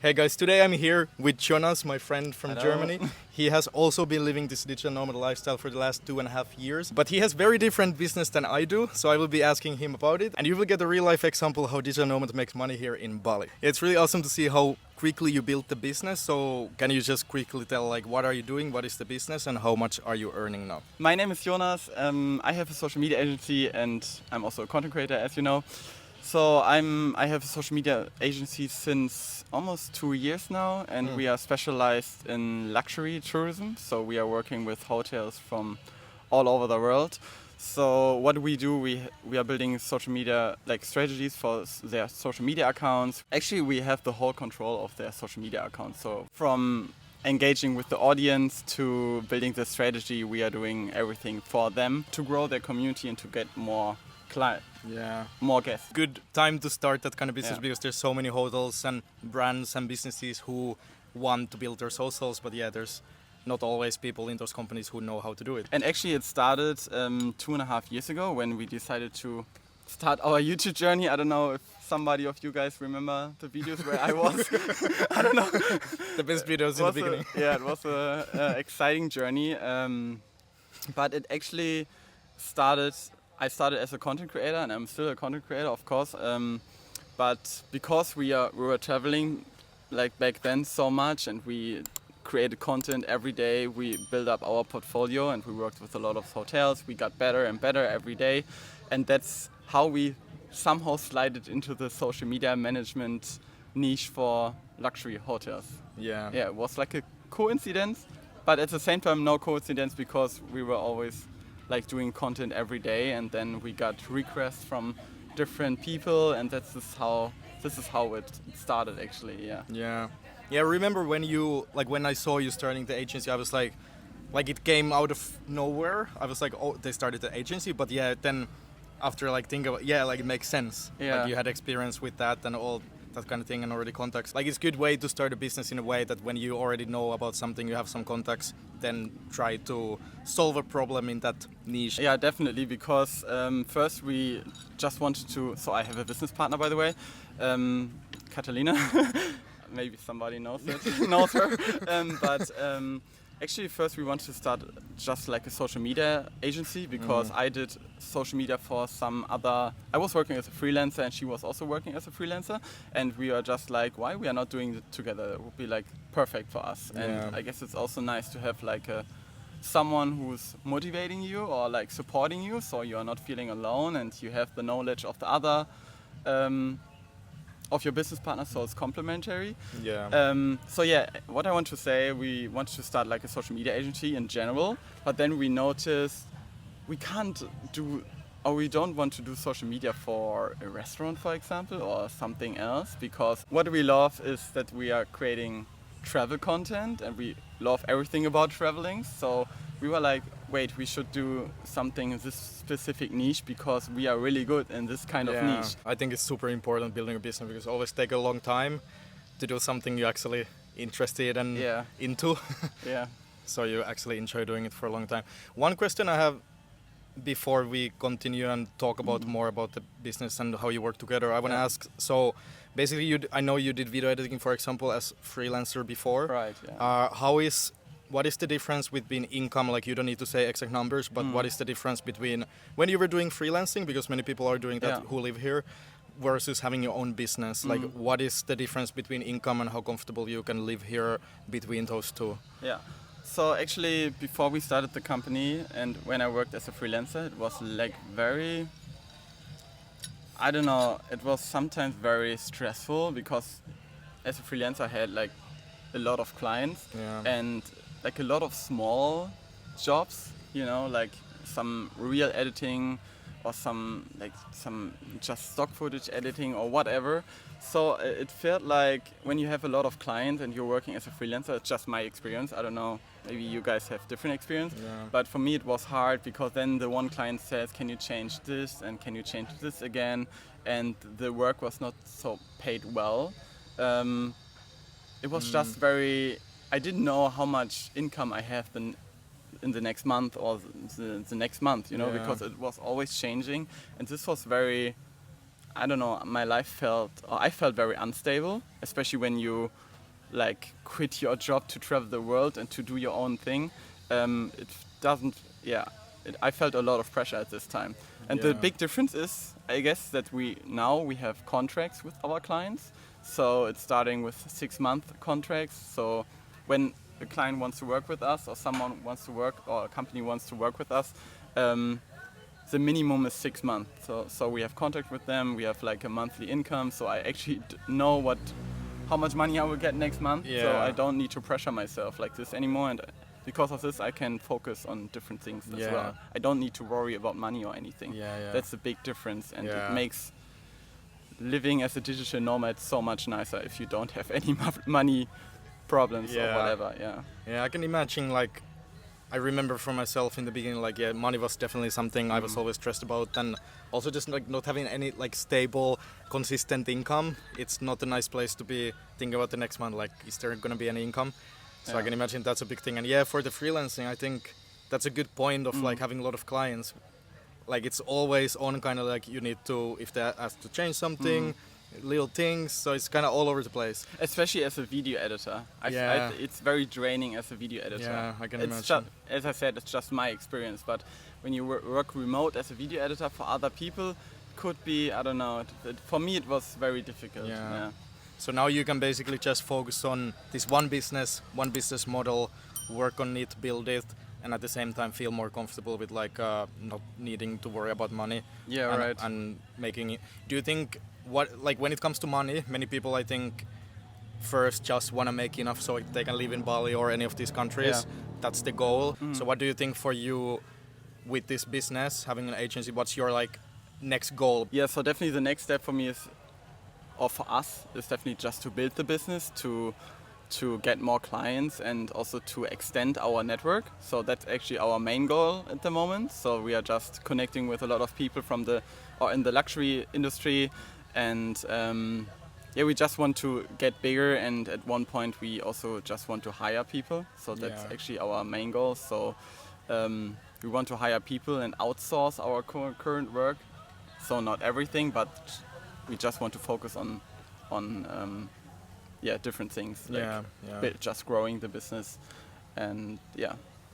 Hey guys, today I'm here with Jonas, my friend from Hello. Germany. He has also been living this digital nomad lifestyle for the last 2.5 years, but he has very different business than I do, so I will be asking him about it, and you will get a real life example how digital nomad makes money here in Bali. It's really awesome to see how quickly you built the business, so can you just quickly tell what are you doing, what is the business, and how much are you earning now? My name is Jonas. I have a social media agency and I'm also a content creator, as you know. So I have a social media agency since almost 2 years now, and we are specialized in luxury tourism. So we are working with hotels from all over the world. So what we do, we are building social media strategies for their social media accounts. Actually, we have the whole control of their social media accounts. So from engaging with the audience to building the strategy, we are doing everything for them to grow their community and to get more more guests. Good time to start that kind of business because there's so many hotels and brands and businesses who want to build their socials, but there's not always people in those companies who know how to do it. And actually it started 2.5 years ago when we decided to start our YouTube journey. I don't know if somebody of you guys remember the videos where I was. I don't know. The best videos in the beginning. It was a exciting journey. But it actually started... I started as a content creator, and I'm still a content creator, of course. But because we were traveling back then so much, and we created content every day, we built up our portfolio, and we worked with a lot of hotels. We got better and better every day, and that's how we somehow slided into the social media management niche for luxury hotels. Yeah, it was like a coincidence, but at the same time, no coincidence, because we were always doing content every day, and then we got requests from different people, and this is how it started actually. Yeah. I remember when when I saw you starting the agency, I was like it came out of nowhere. I was like, oh, they started the agency, but then after think about it makes sense. You had experience with that and all that kind of thing, and already contacts. It's a good way to start a business in a way that when you already know about something, you have some contacts, then try to solve a problem in that niche. Yeah, definitely, because first we just wanted to... So I have a business partner, by the way, Catalina. Maybe somebody knows her. But actually, first we wanted to start just a social media agency, because I did social media for some other... I was working as a freelancer, and she was also working as a freelancer, and we are just why we are not doing it together? It would be perfect for us. And I guess it's also nice to have someone who's motivating you or supporting you, so you are not feeling alone, and you have the knowledge of the other of your business partner, so it's complementary. What I want to say, we want to start a social media agency in general, but then we noticed we can't do, or we don't want to do social media for a restaurant, for example, or something else, because what we love is that we are creating travel content, and we love everything about traveling. So we were wait, we should do something in this specific niche, because we are really good in this kind of niche. I think it's super important building a business, because it always takes a long time to do something you're actually interested and into. So you actually enjoy doing it for a long time. One question I have before we continue and talk about more about the business and how you work together, I want to ask, so basically I know you did video editing, for example, as freelancer before. Right, what is the difference between income? You don't need to say exact numbers, but what is the difference between when you were doing freelancing, because many people are doing that who live here, versus having your own business? What is the difference between income and how comfortable you can live here between those two? So actually, before we started the company and when I worked as a freelancer, it was very... I don't know, it was sometimes very stressful, because as a freelancer I had a lot of clients and a lot of small jobs, some real editing or some just stock footage editing or whatever. So it felt when you have a lot of clients and you're working as a freelancer, it's just my experience, I don't know, maybe you guys have different experience, but for me it was hard, because then the one client says, can you change this and can you change this again, and the work was not so paid well. It was just very... I didn't know how much income I have in the next month or the next month, because it was always changing, and this was very... I don't know, I felt very unstable, especially when you like quit your job to travel the world and to do your own thing. It doesn't. Yeah, I felt a lot of pressure at this time. And the Yeah. big difference is, I guess, that we have contracts with our clients. So it's starting with 6-month contracts. So when a client wants to work with us, or someone wants to work, or a company wants to work with us, the minimum is 6 months. So we have contact with them. We have like a monthly income. So I actually know how much money I will get next month. So Yeah. I don't need to pressure myself like this anymore. And because of this, I can focus on different things as Yeah. well. I don't need to worry about money or anything. Yeah. That's a big difference, and Yeah. it makes living as a digital nomad so much nicer if you don't have any money problems or Yeah. whatever. Yeah. Yeah, I can imagine, like, I remember for myself in the beginning, like, yeah, money was definitely something I was always stressed about, and also just like not having any like stable, consistent income. It's not a nice place to be thinking about the next month, like, is there gonna be any income? So I Yeah. can imagine that's a big thing. And yeah, for the freelancing, I think that's a good point of like having a lot of clients. Like, it's always on, kind of like you need to, if they ask to change something, little things, so it's kind of all over the place. Especially as a video editor. Yeah. It's very draining as a video editor. Yeah, I can It's imagine. as I said, it's just my experience. But when you work remote as a video editor for other people, could be, I don't know. For me, it was very difficult. Yeah. So now you can basically just focus on this one business model, work on it, build it, and at the same time feel more comfortable with like not needing to worry about money. Yeah, and, right. And making it. Do you think when it comes to money, many people I think first just want to make enough so they can live in Bali or any of these countries. Yeah. That's the goal. So what do you think for you with this business, having an agency? What's your like next goal? Yeah, so definitely the next step for me is, or for us, is definitely just to build the business, to get more clients and also to extend our network. So that's actually our main goal at the moment. So we are just connecting with a lot of people in the luxury industry, and we just want to get bigger, and at one point we also just want to hire people. So that's actually our main goal. So we want to hire people and outsource our current work. So not everything, but we just want to focus on different things, like just growing the business, and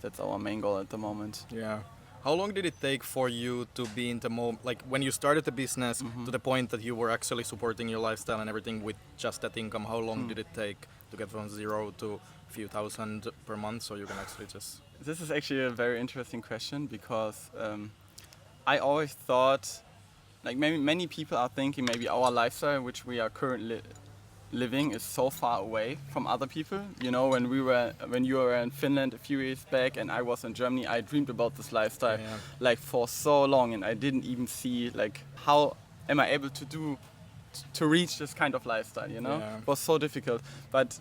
that's our main goal at the moment. Yeah. How long did it take for you to be in the like when you started the business to the point that you were actually supporting your lifestyle and everything with just that income? How long did it take to get from 0 to a few thousand per month so you can actually just... This is actually a very interesting question, because I always thought, like many people are thinking, maybe our lifestyle, which we are currently living, is so far away from other people. You know, when you were in Finland a few years back and I was in Germany, I dreamed about this lifestyle like for so long, and I didn't even see like how am I able to reach this kind of lifestyle, you know? It was so difficult. But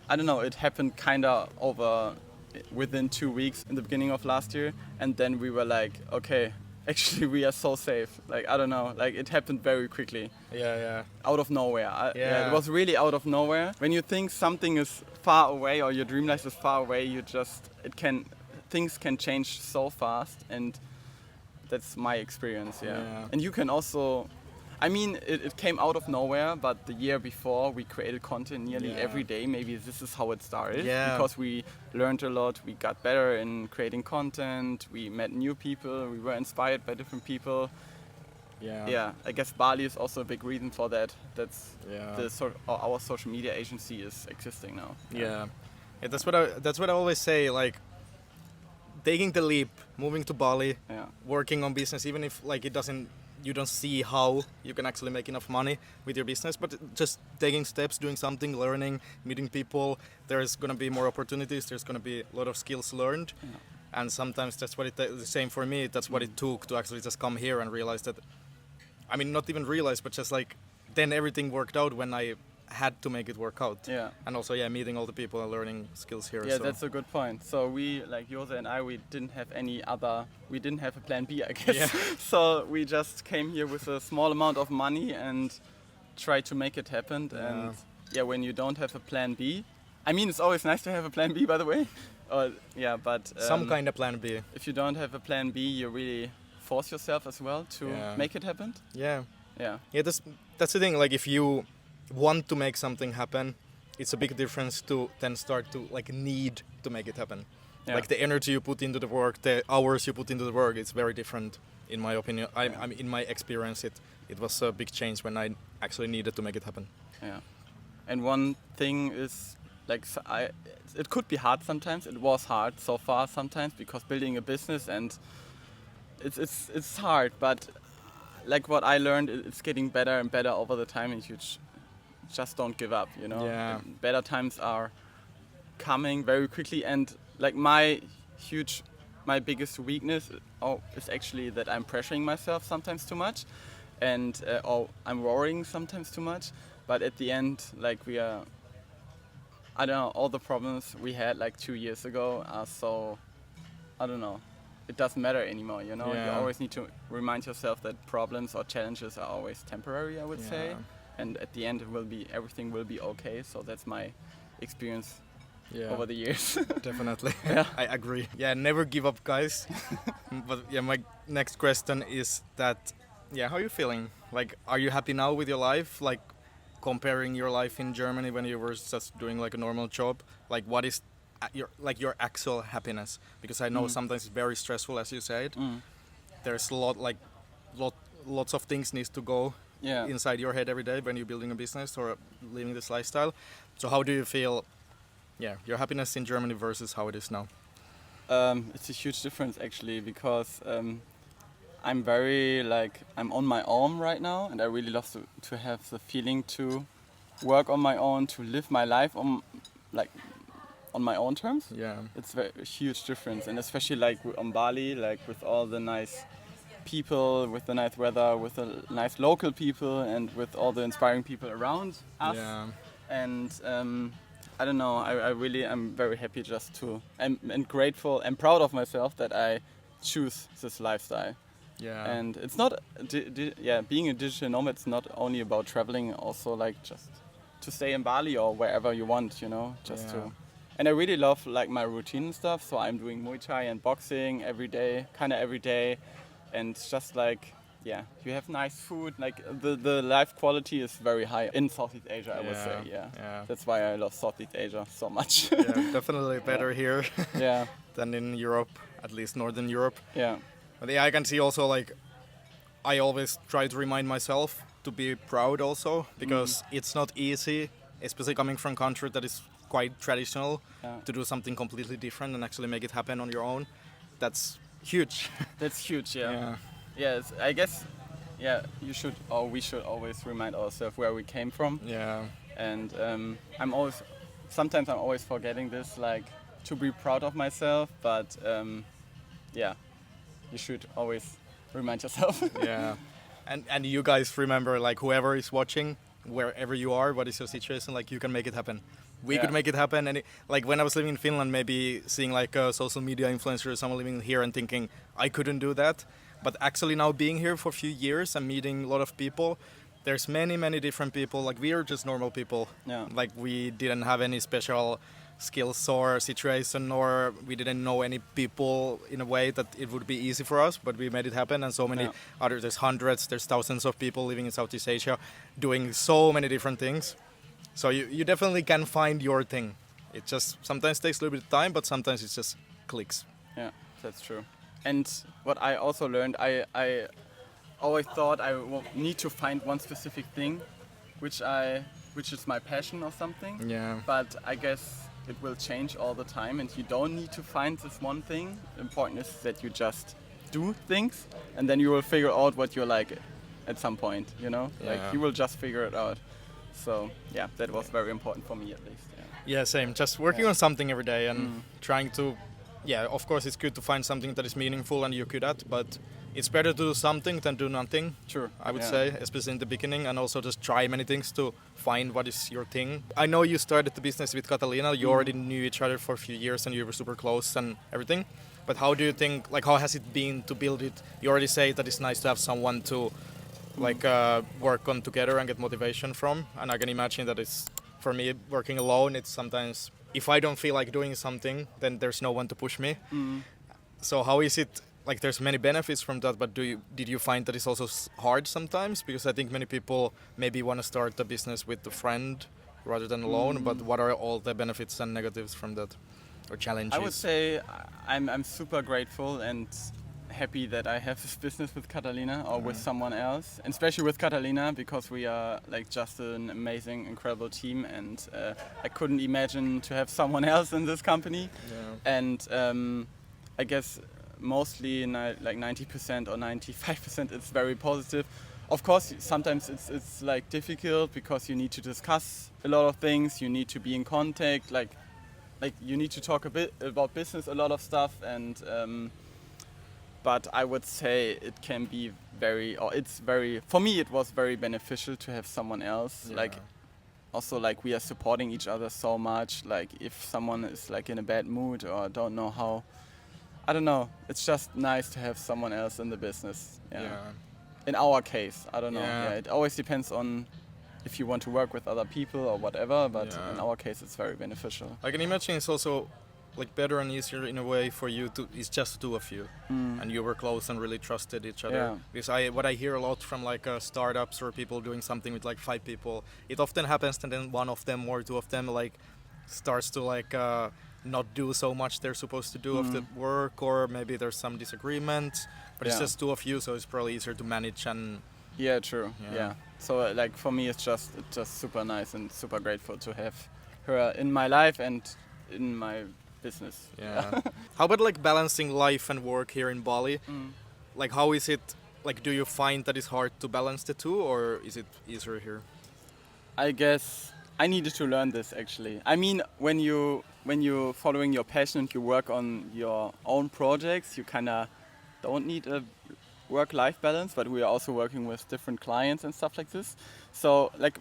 I don't know, it happened kind of within 2 weeks in the beginning of last year, and then we were like, okay, actually we are so safe. Like, I don't know, like it happened very quickly. Out of nowhere. It was really out of nowhere. When you think something is far away or your dream life is far away, things can change so fast, and that's my experience. And you can also, I mean, it came out of nowhere, but the year before we created content nearly every day. Maybe this is how it started, because we learned a lot, we got better in creating content, we met new people, we were inspired by different people. I guess Bali is also a big reason for that. That's our social media agency is existing now. That's what I always say, like taking the leap, moving to Bali, working on business, even if like you don't see how you can actually make enough money with your business, but just taking steps, doing something, learning, meeting people, there's going to be more opportunities, there's going to be a lot of skills learned. And sometimes that's what the same for me, that's what it took to actually just come here and realize that, I mean, not even realize, but just like, then everything worked out when I had to make it work out. And also, meeting all the people and learning skills here. Yeah, that's a good point. So we, like Jose and I, we didn't have a plan B, I guess. So we just came here with a small amount of money and tried to make it happen. And when you don't have a plan B, I mean, it's always nice to have a plan B, by the way. But some kind of plan B. If you don't have a plan B, you really force yourself as well to make it happen. That's the thing. Like, if you want to make something happen, it's a big difference to then start to like need to make it happen. Yeah. Like the energy you put into the work, the hours you put into the work, it's very different in my opinion. I mean, in my experience, it was a big change when I actually needed to make it happen. Yeah. And one thing is, like, it could be hard sometimes. It was hard so far sometimes because building a business, and it's hard. But like what I learned, it's getting better and better over the time, and you just don't give up. You know, Yeah. And better times are coming very quickly. And like my biggest weakness is actually that I'm pressuring myself sometimes too much, and I'm worrying sometimes too much. But at the end, like I don't know, all the problems we had like 2 years ago are so, I don't know, it doesn't matter anymore, you know? Yeah. You always need to remind yourself that problems or challenges are always temporary, I would say. Yeah. And at the end, everything will be okay. So that's my experience Yeah. over the years. Definitely. Yeah. I agree. Yeah, never give up, guys. But yeah, my next question is that, yeah, how are you feeling? Like, are you happy now with your life? Like, comparing your life in Germany when you were just doing like a normal job, like what is your actual happiness? Because I know sometimes it's very stressful, as you said. There's lots of things needs to go Yeah. inside your head every day when you're building a business or living this lifestyle. So how do you feel? Yeah, your happiness in Germany versus how it is now. It's a huge difference actually because I'm on my own right now, and I really love to have the feeling to work on my own, to live my life on my own terms. Yeah. It's a huge difference, and especially like on Bali, like with all the nice people, with the nice weather, with the nice local people, and with all the inspiring people around us. Yeah. And I don't know, I really am very happy and grateful and proud of myself that I choose this lifestyle. Yeah. And it's not, being a digital nomad is not only about traveling, also like just to stay in Bali or wherever you want, you know, and I really love like my routine and stuff. So I'm doing Muay Thai and boxing every day, and it's just like, you have nice food. Like the life quality is very high in Southeast Asia, I would say. Yeah. That's why I love Southeast Asia so much. Yeah, definitely better here Yeah, than in Europe, at least Northern Europe. yeah, But yeah, I can see also like I always try to remind myself to be proud also because it's not easy, especially coming from a country that is quite traditional, to do something completely different and actually make it happen on your own. That's huge. that's huge. Yeah. Yes, I guess. Yeah, we should always remind ourselves where we came from. Yeah. And sometimes I'm always forgetting this, like to be proud of myself. But you should always remind yourself. Yeah. And you guys remember, like whoever is watching, wherever you are, what is your situation, like you can make it happen. We could make it happen. And like when I was living in Finland, maybe seeing like a social media influencer or someone living here and thinking I couldn't do that. But actually now being here for a few years and meeting a lot of people, there's many different people. Like we are just normal people. Yeah. Like we didn't have any special skills or situation, or we didn't know any people in a way that it would be easy for us, but we made it happen. And so many others, there's thousands of people living in Southeast Asia doing so many different things. So you definitely can find your thing. It just sometimes takes a little bit of time, but sometimes it just clicks. Yeah, that's true. And what I also learned, I always thought I need to find one specific thing, which is my passion or something. Yeah. But I guess it will change all the time, and you don't need to find this one thing. The important is that you just do things, and then you will figure out what you like at some point. You know, like you will just figure it out. So yeah, that was very important for me at least. Yeah, same. Just working on something every day and trying to. Yeah, of course, it's good to find something that is meaningful and you're good at, but it's better to do something than do nothing. Sure. I would say, especially in the beginning, and also just try many things to find what is your thing. I know you started the business with Catalina. You already knew each other for a few years and you were super close and everything. But how do you think, like, how has it been to build it? You already say that it's nice to have someone to, like, work on together and get motivation from. And I can imagine that it's, for me, working alone, it's sometimes, if I don't feel like doing something, then there's no one to push me. So how is it, like there's many benefits from that, but did you find that it's also hard sometimes? Because I think many people maybe want to start a business with a friend rather than alone. But what are all the benefits and negatives from that, or challenges? I would say I'm super grateful and happy that I have this business with Catalina or with someone else, and especially with Catalina, because we are like just an amazing, incredible team, and I couldn't imagine to have someone else in this company. Yeah. And I guess mostly like 90% or 95% it's very positive. Of course, sometimes it's like difficult because you need to discuss a lot of things. You need to be in contact, like you need to talk a bit about business, a lot of stuff, and but I would say it can be for me it was very beneficial to have someone else. Yeah. Like also like we are supporting each other so much. Like if someone is like in a bad mood or don't know how, I don't know, it's just nice to have someone else in the business. Yeah. In our case, I don't know. Yeah. Yeah, it always depends on if you want to work with other people or whatever, but Yeah. in our case it's very beneficial. I can imagine it's also like better and easier in a way for you to, it's just two of you, and you were close and really trusted each other. Yeah. Because what I hear a lot from like startups or people doing something with like 5 people, it often happens and then one of them or two of them like starts to like not do so much they're supposed to do of the work, or maybe there's some disagreement, but it's Yeah. just two of you, so it's probably easier to manage. And Yeah, true. Yeah. Yeah. So like for me, it's just super nice and super grateful to have her in my life and in my business. yeah. How about like balancing life and work here in Bali? Like how is it? Like do you find that it's hard to balance the two, or is it easier here? I guess I needed to learn this actually. I mean, when you following your passion and you work on your own projects, you kind of don't need a work-life balance, but we are also working with different clients and stuff like this. So like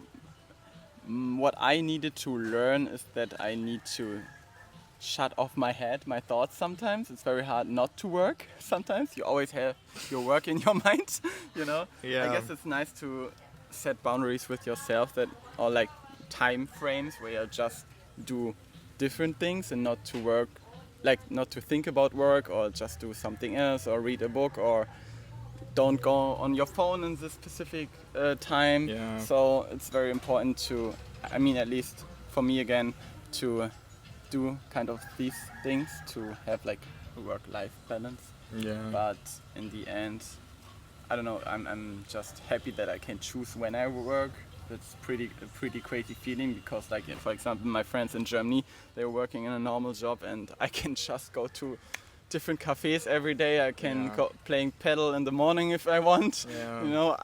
what I needed to learn is that I need to shut off my head, my thoughts sometimes. It's very hard not to work sometimes. You always have your work in your mind, you know? Yeah. I guess it's nice to set boundaries with yourself that, or like time frames where you just do different things and not to work, like not to think about work or just do something else or read a book or don't go on your phone in this specific time. Yeah. So it's very important to, I mean, at least for me again, to do kind of these things to have like a work-life balance. Yeah. But in the end, I don't know, I'm just happy that I can choose when I work. That's a pretty crazy feeling because like, for example, my friends in Germany, they're working in a normal job and I can just go to different cafes every day. I can go playing paddle in the morning if I want. Yeah. You know,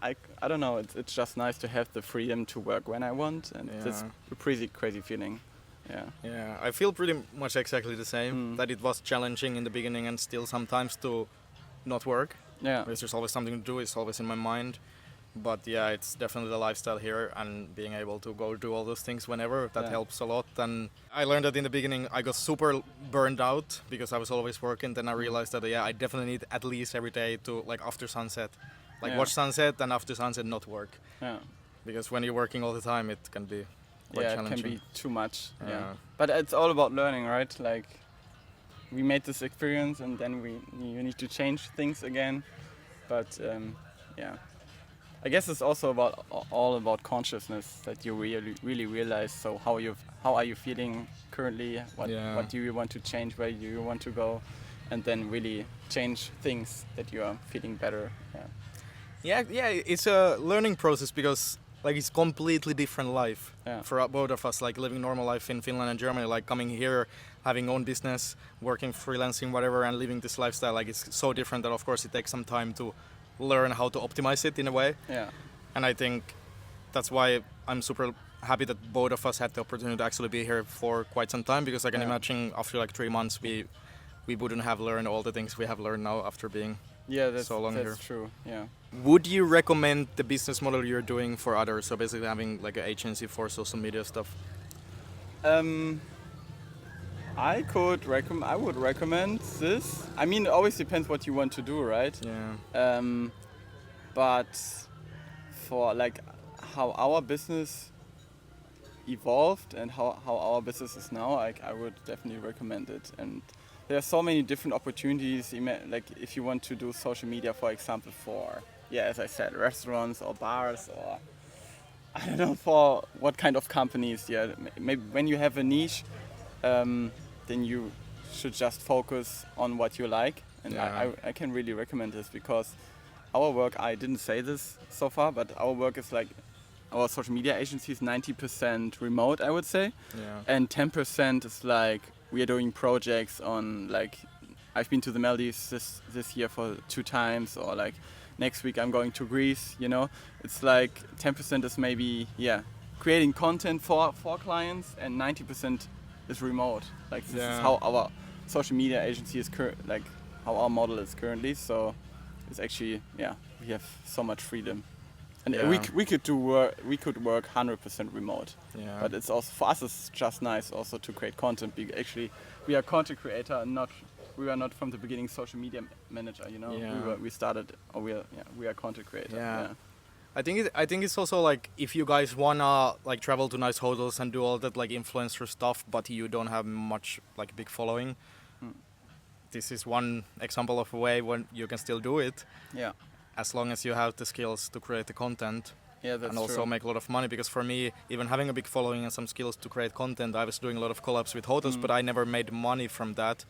I don't know, it's just nice to have the freedom to work when I want, and it's a pretty crazy feeling. Yeah. Yeah, I feel pretty much exactly the same. That it was challenging in the beginning and still sometimes to not work. Yeah. Because there's always something to do, it's always in my mind. But yeah, it's definitely the lifestyle here, and being able to go do all those things whenever, that helps a lot. And I learned that in the beginning I got super burned out because I was always working. Then I realized that I definitely need at least every day to like after sunset, like watch sunset, and after sunset not work. Yeah. Because when you're working all the time it can be quite challenging. It can be too much. Yeah. But it's all about learning, right? Like we made this experience and then you need to change things again. But yeah. I guess it's also all about consciousness, that you really realize. So how are you feeling currently? What do you want to change? Where do you want to go? And then really change things that you are feeling better. Yeah, it's a learning process because like it's completely different life for both of us. Like living normal life in Finland and Germany, like coming here, having own business, working freelancing, whatever, and living this lifestyle. Like it's so different that of course it takes some time to learn how to optimize it in a way. Yeah. And I think that's why I'm super happy that both of us had the opportunity to actually be here for quite some time, because I can imagine after like 3 months we wouldn't have learned all the things we have learned now after being so long here. That's true. Yeah. Would you recommend the business model you're doing for others? So basically having like an agency for social media stuff. I would recommend this. I mean, it always depends what you want to do, right? Yeah. But for like how our business evolved and how our business is now, I would definitely recommend it. And there are so many different opportunities. Like if you want to do social media, for example, for as I said, restaurants or bars or I don't know for what kind of companies. Yeah, maybe when you have a niche, then you should just focus on what you like. And Yeah. I can really recommend this because our work, I didn't say this so far, but our work is like our social media agency is 90% remote, I would say. Yeah. And 10% is like we are doing projects on like I've been to the Maldives this year for 2 times, or like next week I'm going to Greece, you know. It's like 10% is maybe creating content for clients, and 90% is remote. Like this is how our social media agency is like how our model is currently. So it's actually we have so much freedom. And we could work 100% remote. Yeah. But it's also for us it's just nice also to create content. Actually, we are content creator, and we are not from the beginning social media manager. You know, Yeah. we are content creator. Yeah. I think it's also like if you guys wanna like travel to nice hotels and do all that like influencer stuff, but you don't have much like big following. This is one example of a way when you can still do it. Yeah. As long as you have the skills to create the content. Yeah, that's and also true. make a lot of money, because for me, even having a big following and some skills to create content, I was doing a lot of collabs with hotels, but I never made money from that.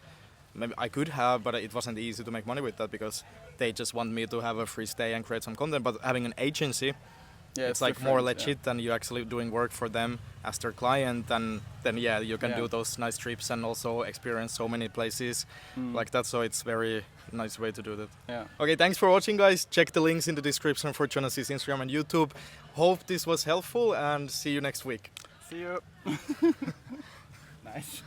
Maybe I could have, but it wasn't easy to make money with that because they just want me to have a free stay and create some content. But having an agency, it's like more legit, and you're actually doing work for them as their client, and then you can do those nice trips and also experience so many places like that. So it's very nice way to do that. Yeah. Okay, thanks for watching, guys. Check the links in the description for Jonas's Instagram and YouTube. Hope this was helpful, and see you next week. See you. Nice.